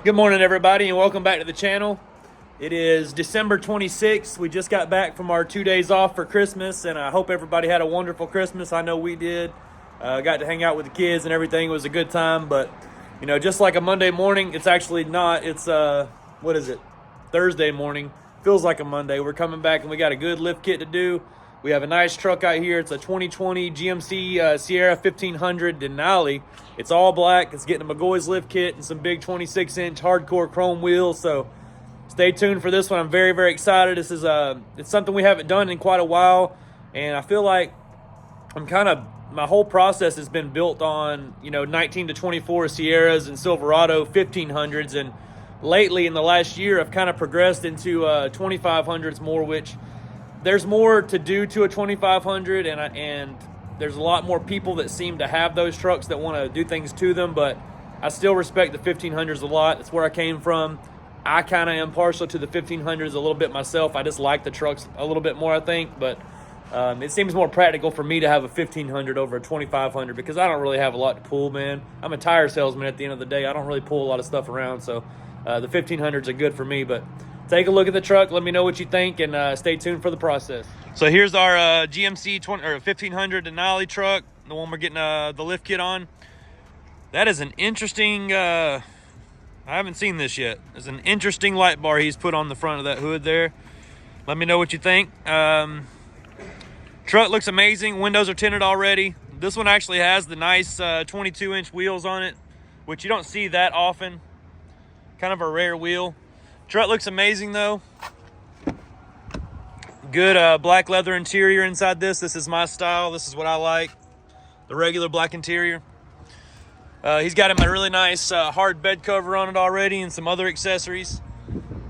Good morning, everybody, and welcome back to the channel. It is December 26th. We just got back from our 2 days off for Christmas, and I hope everybody had a wonderful Christmas. I know we did. Got to hang out with the kids and everything. It was a good time, but, you know, just like a Monday morning, it's actually not. It's, what is it? Thursday morning. Feels like a Monday. We're coming back, and we got a good lift kit to do. We have a nice truck out here. It's a 2020 GMC Sierra 1500 Denali. It's all black. It's getting a McGoy's lift kit and some big 26-inch hardcore chrome wheels. So stay tuned for this one. I'm very, very excited. This is it's something we haven't done in quite a while, and I feel like my whole process has been built on 19 to 24 Sierras and Silverado 1500s, and lately in the last year I've kind of progressed into 2500s more, which there's more to do to a 2500, and there's a lot more people that seem to have those trucks that want to do things to them, but I still respect the 1500s a lot. That's where I came from. I kind of am partial to the 1500s a little bit myself. I just like the trucks a little bit more, I think, but it seems more practical for me to have a 1500 over a 2500 because I don't really have a lot to pull, man. I'm a tire salesman at the end of the day. I don't really pull a lot of stuff around, so the 1500s are good for me, but take a look at the truck. Let me know what you think, and stay tuned for the process. So here's our GMC 1500 Denali truck, the one we're getting the lift kit on. That is an interesting, I haven't seen this yet. There's an interesting light bar he's put on the front of that hood there. Let me know what you think. Truck looks amazing. Windows are tinted already. This one actually has the nice 22-inch wheels on it, which you don't see that often. Kind of a rare wheel. Truck looks amazing though. Good black leather interior inside this. This is my style. This is what I like. The regular black interior. He's got him a really nice hard bed cover on it already and some other accessories.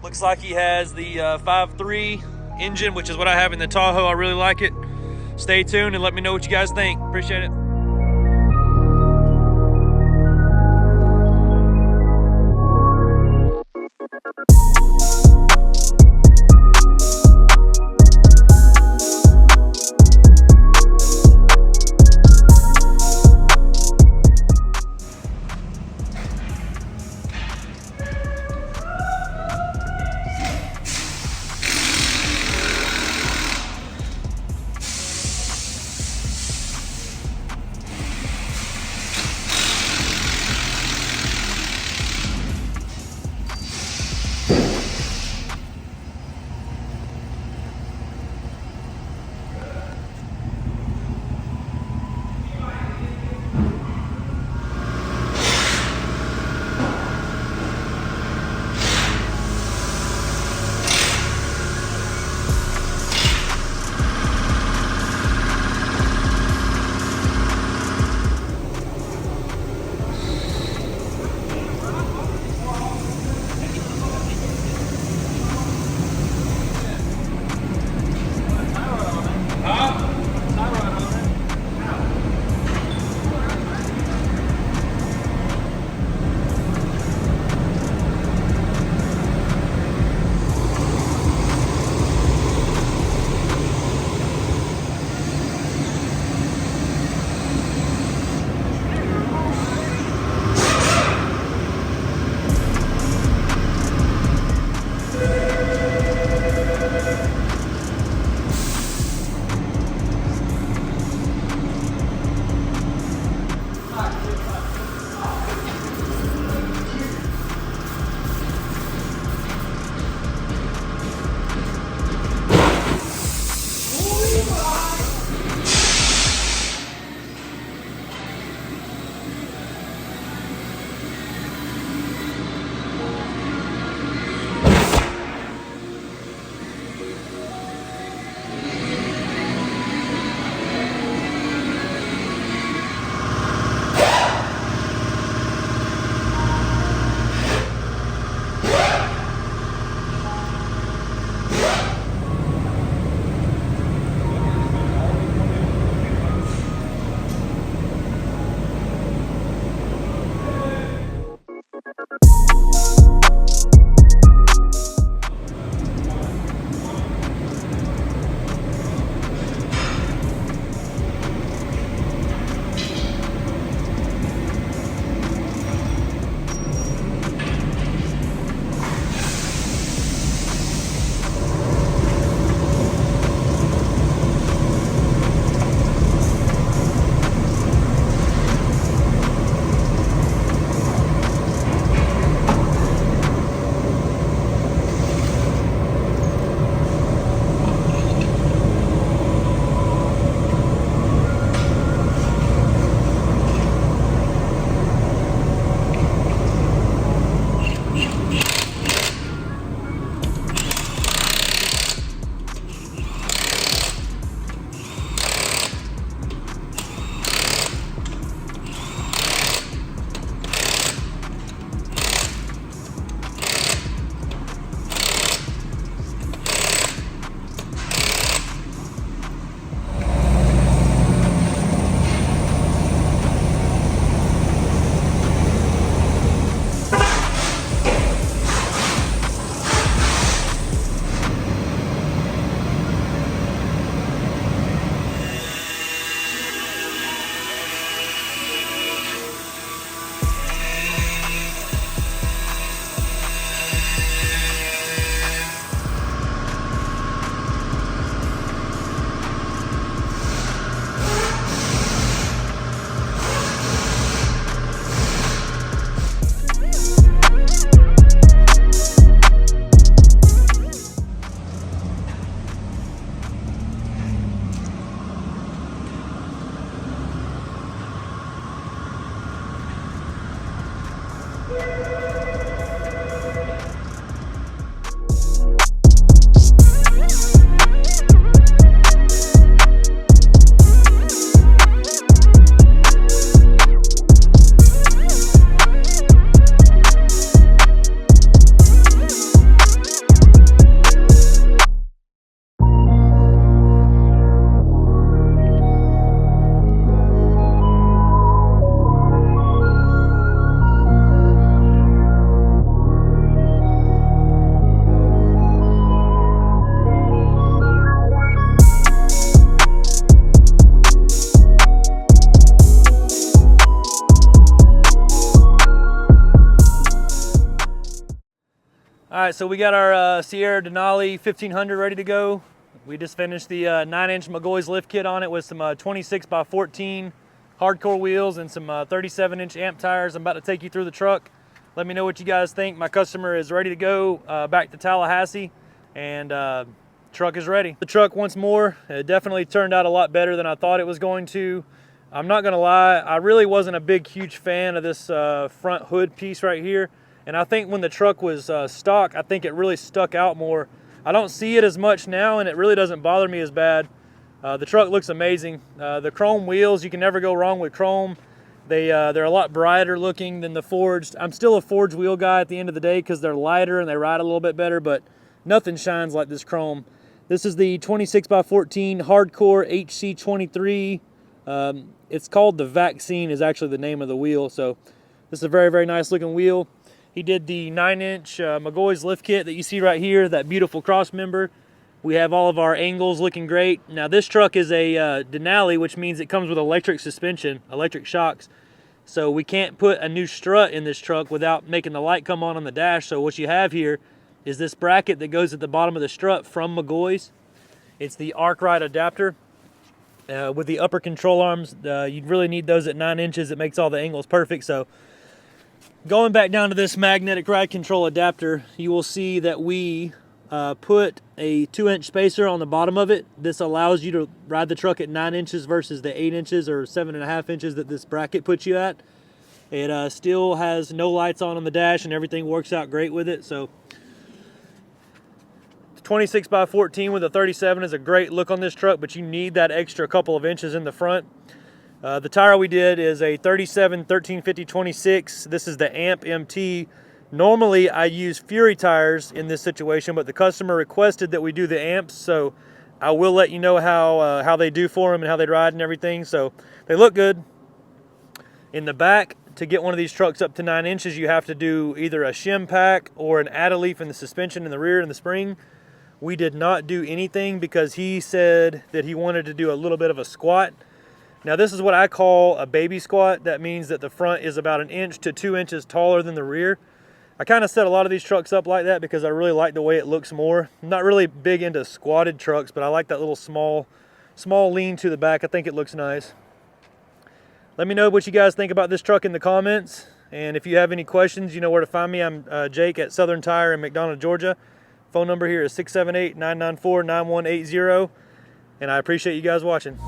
Looks like he has the 5.3 engine, which is what I have in the Tahoe. I really like it. Stay tuned and let me know what you guys think. Appreciate it. right, so we got our Sierra Denali 1500 ready to go. We just finished the 9-inch McGoy's lift kit on it with some 26x14 hardcore wheels and some 37-inch amp tires. I'm about to take you through the truck. Let me know what you guys think. My customer is ready to go back to Tallahassee, and truck is ready. The truck once more, it definitely turned out a lot better than I thought it was going to. I'm not gonna lie, I really wasn't a huge fan of this front hood piece right here. And I think when the truck was stock, I think it really stuck out more. I don't see it as much now, and it really doesn't bother me as bad. The truck looks amazing. The chrome wheels, you can never go wrong with chrome. They're a lot brighter looking than the forged. I'm still a forged wheel guy at the end of the day because they're lighter and they ride a little bit better, but nothing shines like this chrome. This is the 26x14 Hardcore HC23. It's called the Vaccine is actually the name of the wheel. So this is a very, very nice looking wheel. He did the 9-inch McGoy's lift kit that you see right here, that beautiful cross member. We have all of our angles looking great. Now this truck is a Denali, which means it comes with electric suspension, electric shocks. So we can't put a new strut in this truck without making the light come on the dash. So what you have here is this bracket that goes at the bottom of the strut from McGoy's. It's the Arkwright adapter. With the upper control arms, you really need those at 9 inches. It makes all the angles perfect. So going back down to this magnetic ride control adapter, you will see that we put a 2-inch spacer on the bottom of it. This allows you to ride the truck at 9 inches versus the 8 inches or 7.5 inches that this bracket puts you at. It still has no lights on the dash, and everything works out great with it. So 26x14 with a 37 is a great look on this truck, but you need that extra couple of inches in the front. The tire we did is a 37 1350 26. This is the Amp MT. Normally I use Fury tires in this situation, but the customer requested that we do the Amps, so I will let you know how they do for them and how they ride and everything. So they look good. In the back, to get one of these trucks up to 9 inches, you have to do either a shim pack or an add-a-leaf in the suspension in the rear and the spring. We did not do anything because he said that he wanted to do a little bit of a squat. Now this is what I call a baby squat. That means that the front is about 1 inch to 2 inches taller than the rear. I kind of set a lot of these trucks up like that because I really like the way it looks more. I'm not really big into squatted trucks, but I like that little small lean to the back. I think it looks nice. Let me know what you guys think about this truck in the comments. And if you have any questions, you know where to find me. I'm Jake at Southern Tire in McDonough, Georgia. Phone number here is 678-994-9180. And I appreciate you guys watching.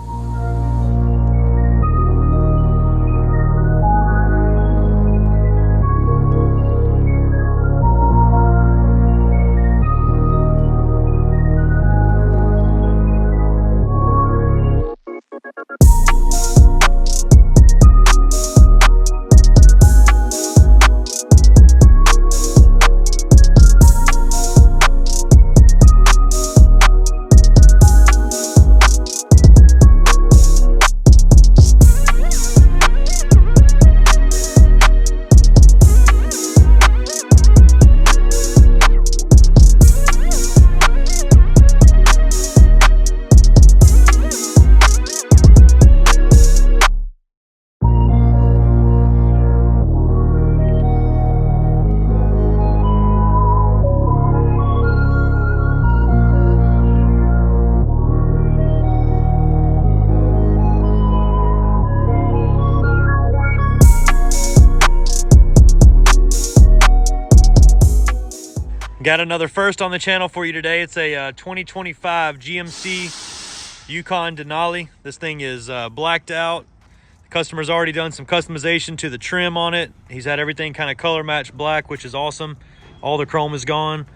Got another first on the channel for you today. It's a 2025 GMC Yukon Denali. This thing is blacked out. The customer's already done some customization to the trim on it. He's had everything kind of color matched black, which is awesome. All the chrome is gone.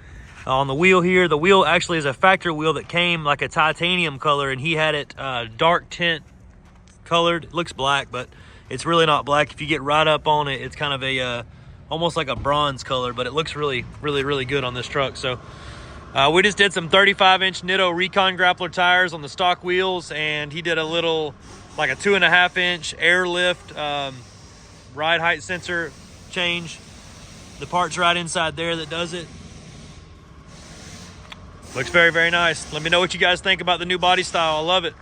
On the wheel here, the wheel actually is a factory wheel that came like a titanium color, and he had it dark tint colored. It looks black, but it's really not black. If you get right up on it, it's kind of a almost like a bronze color, but it looks really good on this truck. So we just did some 35-inch Nitto Recon Grappler tires on the stock wheels, and he did a little, like a 2.5-inch airlift ride height sensor change. The part's right inside there that does it. Looks very nice. Let me know what you guys think about the new body style. I love it.